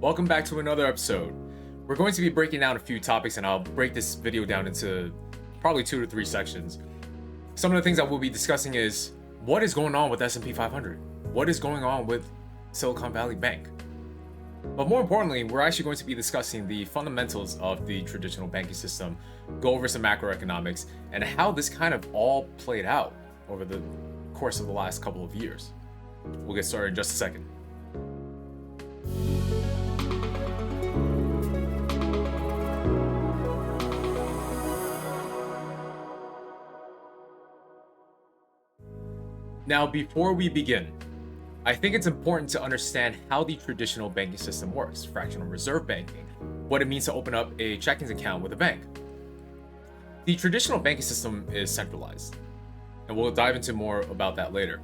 Welcome back to another episode. We're going to be breaking down a few topics, and I'll break this video down into probably 2 to 3 sections. Some of the things that we'll be discussing is what is going on with S&P 500? What is going on with Silicon Valley Bank? But more importantly, we're actually going to be discussing the fundamentals of the traditional banking system, go over some macroeconomics, and how this kind of all played out over the course of the last couple of years. We'll get started in just a second. Now, before we begin, I think it's important to understand how the traditional banking system works, fractional reserve banking, what it means to open up a checking account with a bank. The traditional banking system is centralized, and we'll dive into more about that later.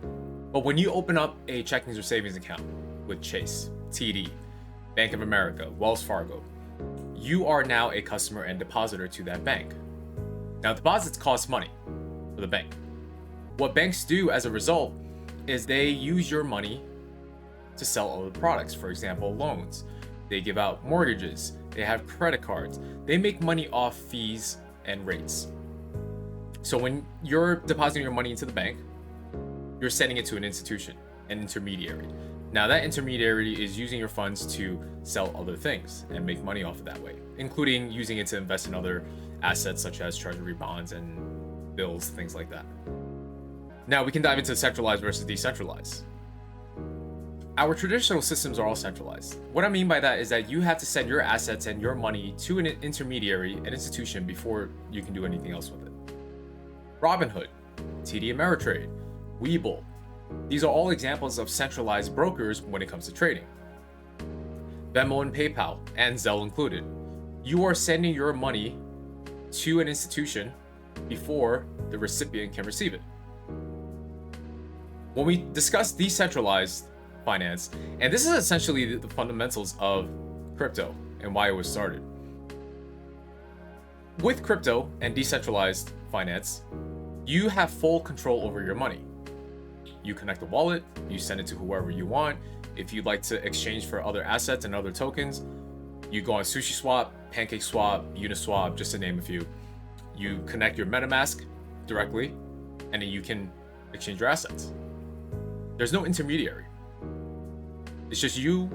But when you open up a checking or savings account with Chase, TD, Bank of America, Wells Fargo, you are now a customer and depositor to that bank. Now, deposits cost money for the bank. What banks do as a result is they use your money to sell other products. For example, loans. They give out mortgages. They have credit cards. They make money off fees and rates. So when you're depositing your money into the bank, you're sending it to an institution, an intermediary. Now that intermediary is using your funds to sell other things and make money off of that way, including using it to invest in other assets such as treasury bonds and bills, things like that. Now we can dive into centralized versus decentralized. Our traditional systems are all centralized. What I mean by that is that you have to send your assets and your money to an intermediary, an institution, before you can do anything else with it. Robinhood, TD Ameritrade, Webull. These are all examples of centralized brokers when it comes to trading. Venmo and PayPal, and Zelle included. You are sending your money to an institution before the recipient can receive it. When we discuss decentralized finance, and this is essentially the fundamentals of crypto and why it was started. With crypto and decentralized finance, you have full control over your money. You connect a wallet, you send it to whoever you want. If you'd like to exchange for other assets and other tokens, you go on SushiSwap, PancakeSwap, Uniswap, just to name a few. You connect your MetaMask directly, and then you can exchange your assets. There's no intermediary. It's just you,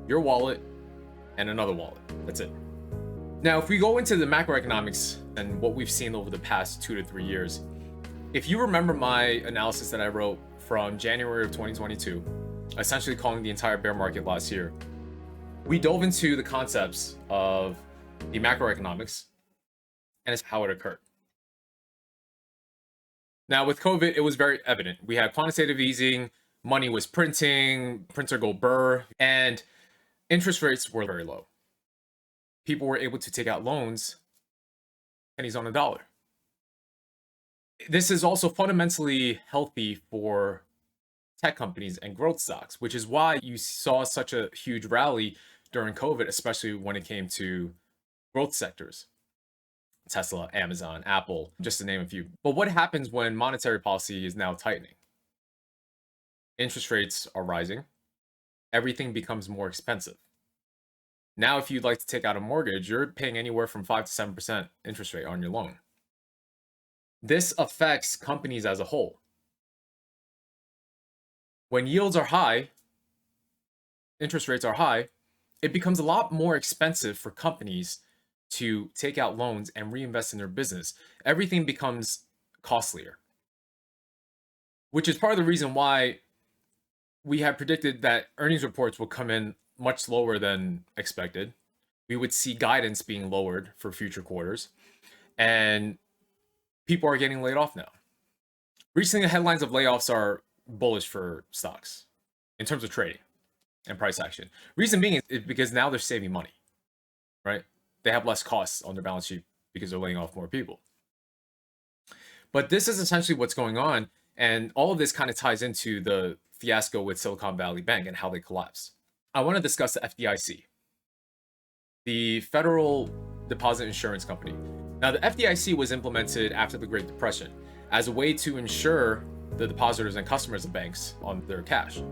your wallet, and another wallet. That's it. Now, if we go into the macroeconomics and what we've seen over the past 2 to 3 years, if you remember my analysis that I wrote from January of 2022, essentially calling the entire bear market last year, we dove into the concepts of the macroeconomics and it's how it occurred. Now, with COVID, it was very evident. We had quantitative easing, money was printing, printer go burr, and interest rates were very low. People were able to take out loans, pennies on a dollar. This is also fundamentally healthy for tech companies and growth stocks, which is why you saw such a huge rally during COVID, especially when it came to growth sectors. Tesla, Amazon, Apple, just to name a few. But what happens when monetary policy is now tightening? Interest rates are rising. Everything becomes more expensive. Now, if you'd like to take out a mortgage, you're paying anywhere from 5 to 7% interest rate on your loan. This affects companies as a whole. When yields are high, interest rates are high, it becomes a lot more expensive for companies to take out loans and reinvest in their business. Everything becomes costlier, which is part of the reason why we had predicted that earnings reports would come in much lower than expected. We would see guidance being lowered for future quarters, and people are getting laid off now. Recently, the headlines of layoffs are bullish for stocks in terms of trading and price action. Reason being is because now they're saving money, right? They have less costs on their balance sheet because they're laying off more people. But this is essentially what's going on, and all of this kind of ties into the fiasco with Silicon Valley Bank and how they collapsed. I want to discuss the FDIC, the Federal Deposit Insurance Company. Now, the FDIC was implemented after the Great Depression as a way to ensure the depositors and customers of banks on their cash.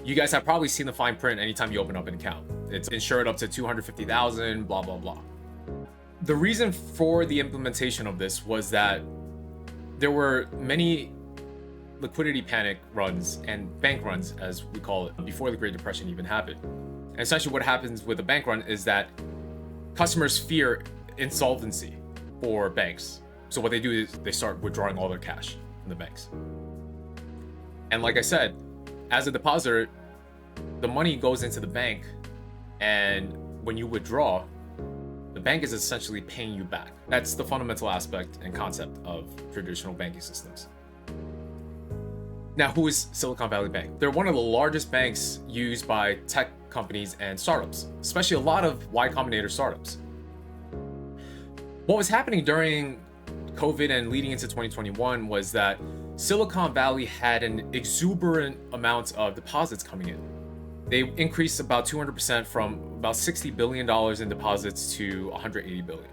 You guys have probably seen the fine print anytime you open up an account. It's insured up to 250,000, blah, blah, blah. The reason for the implementation of this was that there were many liquidity panic runs and bank runs, as we call it, before the Great Depression even happened. And essentially what happens with a bank run is that customers fear insolvency for banks. So what they do is they start withdrawing all their cash from the banks. And like I said, as a depositor, the money goes into the bank, and when you withdraw, the bank is essentially paying you back. That's the fundamental aspect and concept of traditional banking systems. Now, who is Silicon Valley Bank? They're one of the largest banks used by tech companies and startups, especially a lot of Y Combinator startups. What was happening during COVID and leading into 2021 was that Silicon Valley had an exuberant amount of deposits coming in. They increased about 200% from about $60 billion in deposits to $180 billion.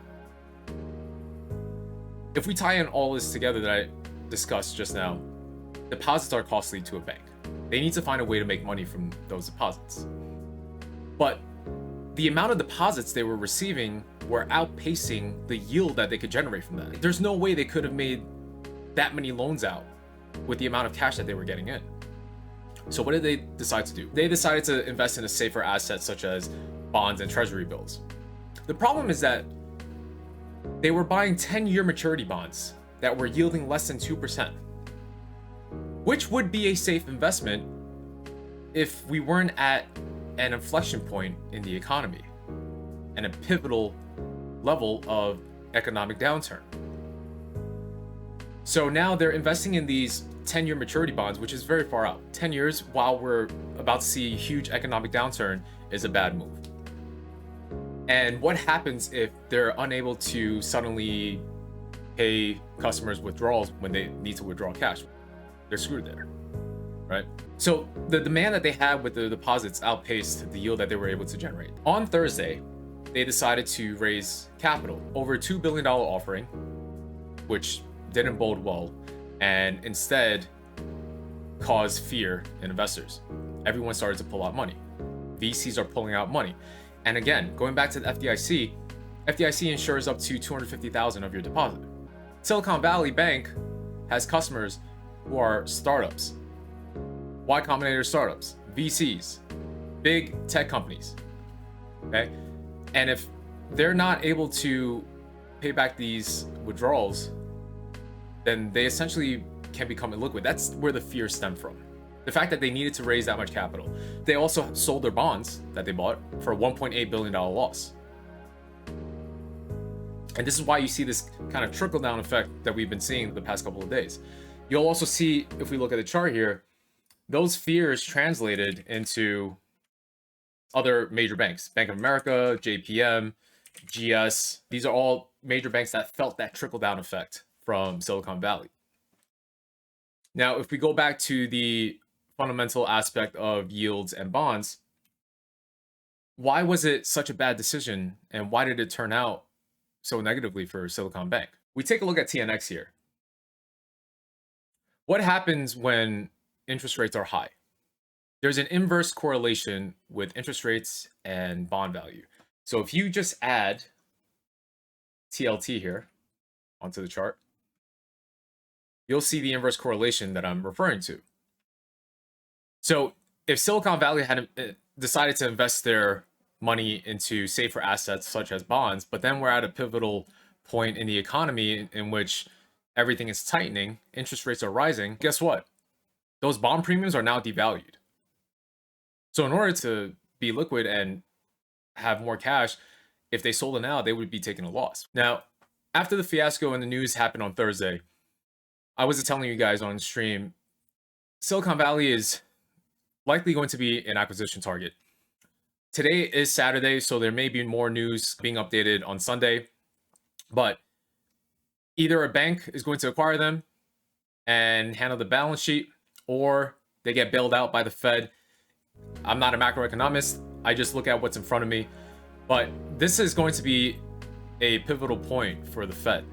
If we tie in all this together that I discussed just now, deposits are costly to a bank. They need to find a way to make money from those deposits. But the amount of deposits they were receiving were outpacing the yield that they could generate from that. There's no way they could have made that many loans out with the amount of cash that they were getting in. So what did they decide to do? They decided to invest in a safer asset such as bonds and treasury bills. The problem is that they were buying 10-year maturity bonds that were yielding less than 2%, which would be a safe investment if we weren't at an inflection point in the economy and a pivotal level of economic downturn. So now they're investing in these 10-year maturity bonds, which is very far out. 10 years while we're about to see a huge economic downturn is a bad move. And what happens if they're unable to suddenly pay customers withdrawals when they need to withdraw cash? They're screwed there, right? So the demand that they had with the deposits outpaced the yield that they were able to generate. On Thursday, they decided to raise capital, over a $2 billion offering, which didn't bode well, and instead caused fear in investors. Everyone started to pull out money. VCs are pulling out money. And again, going back to the FDIC insures up to 250,000 of your deposit. Silicon Valley Bank has customers who are startups, Y Combinator startups, VCs, big tech companies. Okay? And if they're not able to pay back these withdrawals, then they essentially can become illiquid. That's where the fear stemmed from. The fact that they needed to raise that much capital. They also sold their bonds that they bought for a $1.8 billion loss. And this is why you see this kind of trickle-down effect that we've been seeing the past couple of days. You'll also see, if we look at the chart here, those fears translated into other major banks. Bank of America, JPM, GS. These are all major banks that felt that trickle-down effect from Silicon Valley. Now, if we go back to the fundamental aspect of yields and bonds, why was it such a bad decision, and why did it turn out so negatively for Silicon Bank? We take a look at TNX here. What happens when interest rates are high? There's an inverse correlation with interest rates and bond value. So if you just add TLT here onto the chart, you'll see the inverse correlation that I'm referring to. So if Silicon Valley had decided to invest their money into safer assets such as bonds, but then we're at a pivotal point in the economy in which everything is tightening, interest rates are rising, guess what? Those bond premiums are now devalued. So in order to be liquid and have more cash, if they sold it now, they would be taking a loss. Now, after the fiasco and the news happened on Thursday, I was telling you guys on stream, Silicon Valley is likely going to be an acquisition target. Today is Saturday, so there may be more news being updated on Sunday, but either a bank is going to acquire them and handle the balance sheet, or they get bailed out by the Fed. I'm not a macroeconomist. I just look at what's in front of me, but this is going to be a pivotal point for the Fed.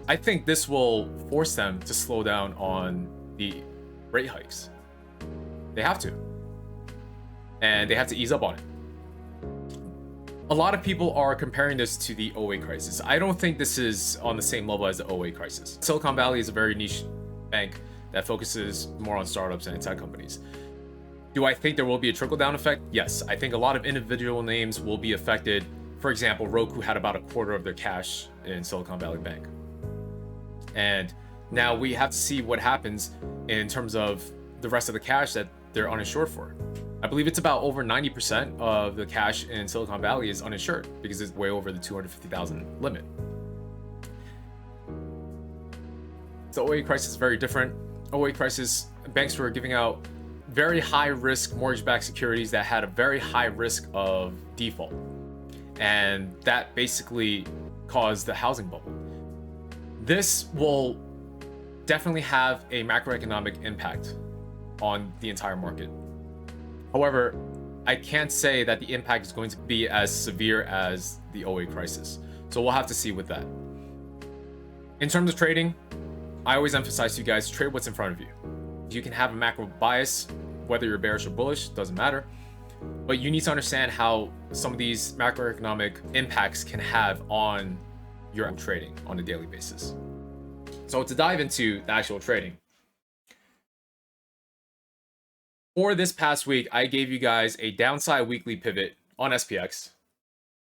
I think this will force them to slow down on the rate hikes. They have to. and they have to ease up on it. A lot of people are comparing this to the '08 crisis. I don't think this is on the same level as the '08 crisis. Silicon Valley is a very niche bank that focuses more on startups and tech companies. Do I think there will be a trickle-down effect? Yes. I think a lot of individual names will be affected. For example, Roku had about a quarter of their cash in Silicon Valley Bank. And now we have to see what happens in terms of the rest of the cash that they're uninsured for. I believe it's about over 90% of the cash in Silicon Valley is uninsured because it's way over the 250,000 limit. The '08 crisis is very different. '08 crisis, banks were giving out very high risk mortgage-backed securities that had a very high risk of default. And that basically caused the housing bubble. This will definitely have a macroeconomic impact on the entire market. However, I can't say that the impact is going to be as severe as the '08 crisis. So we'll have to see with that. In terms of trading, I always emphasize to you guys, trade what's in front of you. You can have a macro bias, whether you're bearish or bullish, doesn't matter. But you need to understand how some of these macroeconomic impacts can have on your trading on a daily basis. So to dive into the actual trading, for this past week, I gave you guys a downside weekly pivot on SPX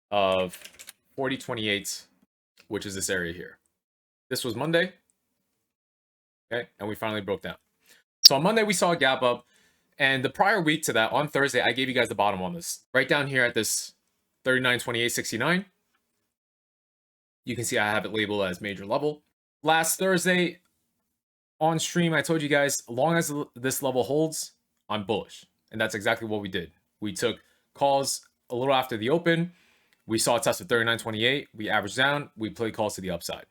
of 40.28, which is this area here. This was Monday, okay, and we finally broke down. So on Monday, we saw a gap up, and the prior week to that, on Thursday, I gave you guys the bottom on this. Right down here at this 39.2869. You can see I have it labeled as major level. Last Thursday on stream, I told you guys, as long as this level holds, I'm bullish. And that's exactly what we did. We took calls a little after the open. We saw a test of 39.28. We averaged down. We played calls to the upside.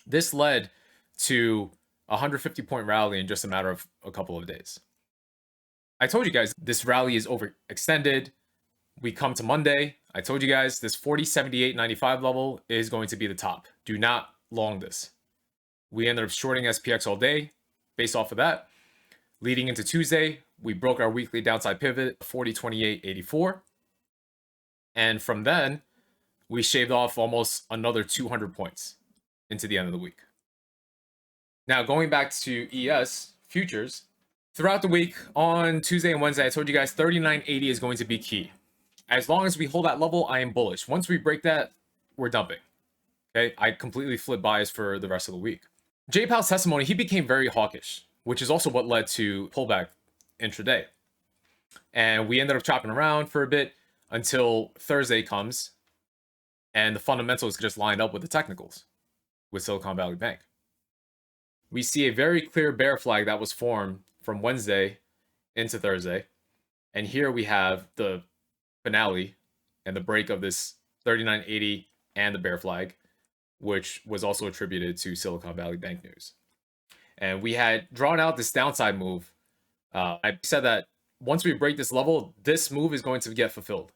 This led to a 150-point rally in just a matter of a couple of days. I told you guys this rally is overextended. We come to Monday. I told you guys this 40.7895 level is going to be the top. Do not long this. We ended up shorting SPX all day based off of that. Leading into Tuesday, we broke our weekly downside pivot, 40.2884. And from then, we shaved off almost another 200 points into the end of the week. Now, going back to ES futures, throughout the week, on Tuesday and Wednesday, I told you guys 39.80 is going to be key. As long as we hold that level, I am bullish. Once we break that, we're dumping. Okay, I completely flip bias for the rest of the week. Jay Powell's testimony, he became very hawkish, which is also what led to pullback intraday. And we ended up chopping around for a bit until Thursday comes, and the fundamentals just lined up with the technicals with Silicon Valley Bank. We see a very clear bear flag that was formed from Wednesday into Thursday. And here we have the finale and the break of this 39.80 and the bear flag, which was also attributed to Silicon Valley Bank news. And we had drawn out this downside move. I said that once we break this level, this move is going to get fulfilled.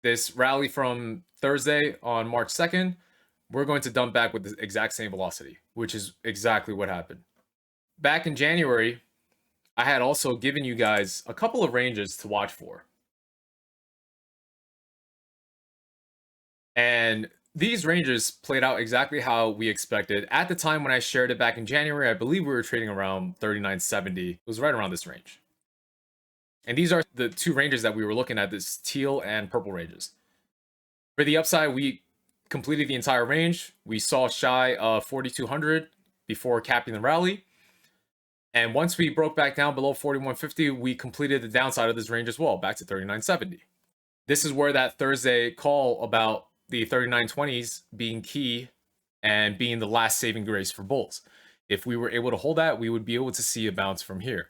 This rally from Thursday on March 2nd, we're going to dump back with the exact same velocity, which is exactly what happened. Back in January, I had also given you guys a couple of ranges to watch for. And these ranges played out exactly how we expected. At the time when I shared it back in January, I believe we were trading around 39.70. It was right around this range. And these are the two ranges that we were looking at, this teal and purple ranges. For the upside, we completed the entire range. We saw shy of 4,200 before capping the rally. And once we broke back down below 41.50, we completed the downside of this range as well, back to 39.70. This is where that Thursday call about the 39.20s being key and being the last saving grace for bulls. If we were able to hold that, we would be able to see a bounce from here.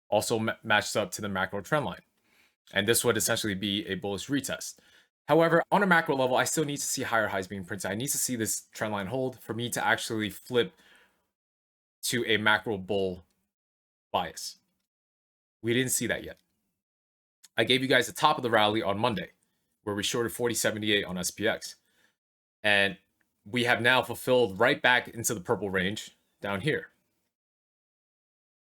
Also matched up to the macro trend line. And this would essentially be a bullish retest. However, on a macro level, I still need to see higher highs being printed. I need to see this trend line hold for me to actually flip to a macro bull bias. We didn't see that yet. I gave you guys the top of the rally on Monday, where we shorted 40.78 on SPX. And we have now fulfilled right back into the purple range down here.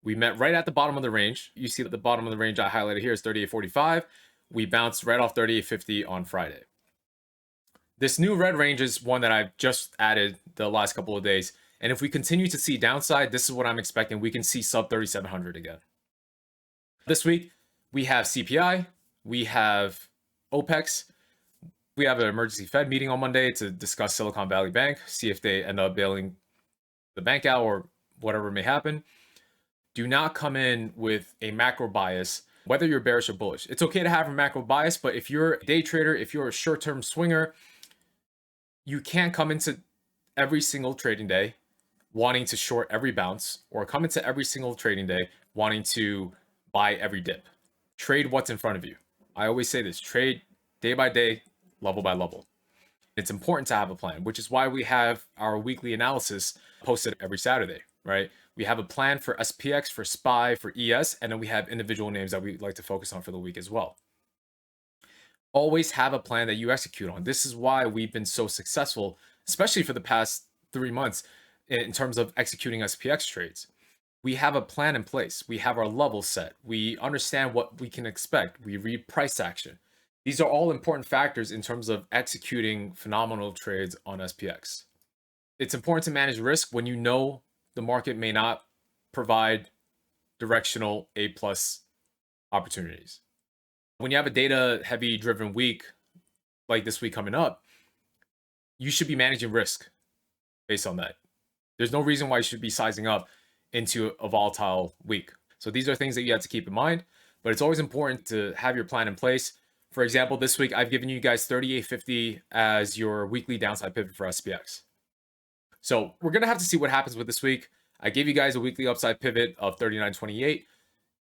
We met right at the bottom of the range. You see that the bottom of the range I highlighted here is 38.45. We bounced right off 38.50 on Friday. This new red range is one that I've just added the last couple of days. And if we continue to see downside, this is what I'm expecting. We can see sub 3,700 again. This week, we have CPI, we have OPEX, we have an emergency Fed meeting on Monday to discuss Silicon Valley Bank, see if they end up bailing the bank out or whatever may happen. Do not come in with a macro bias, whether you're bearish or bullish. It's okay to have a macro bias, but if you're a day trader, if you're a short-term swinger, you can't come into every single trading day wanting to short every bounce, or come into every single trading day wanting to buy every dip. Trade what's in front of you. I always say this, trade day by day, level by level. It's important to have a plan, which is why we have our weekly analysis posted every Saturday, right? We have a plan for SPX, for SPY, for ES, and then we have individual names that we like to focus on for the week as well. Always have a plan that you execute on. This is why we've been so successful, especially for the past 3 months in terms of executing SPX trades. We have a plan in place. We have our level set. We understand what we can expect. We read price action. These are all important factors in terms of executing phenomenal trades on SPX. It's important to manage risk when you know the market may not provide directional A+ opportunities. When you have a data heavy driven week like this week coming up, you should be managing risk based on that. There's no reason why you should be sizing up into a volatile week. So these are things that you have to keep in mind, but it's always important to have your plan in place. For example, this week, I've given you guys 38.50 as your weekly downside pivot for SPX. So we're going to have to see what happens with this week. I gave you guys a weekly upside pivot of 39.28.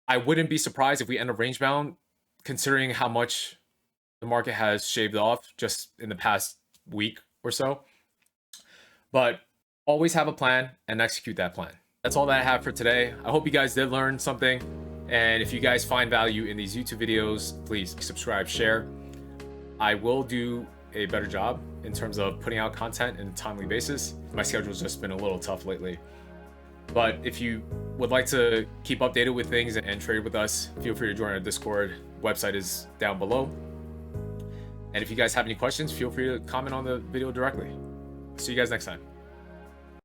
I wouldn't be surprised if we end up range bound, considering how much the market has shaved off just in the past week or so. But always have a plan and execute that plan. That's all that I have for today. I hope you guys did learn something. And if you guys find value in these YouTube videos, please subscribe, share. I will do a better job in terms of putting out content in a timely basis. My schedule's just been a little tough lately. But if you would like to keep updated with things and trade with us, feel free to join our Discord. Website is down below. And if you guys have any questions, feel free to comment on the video directly. See you guys next time.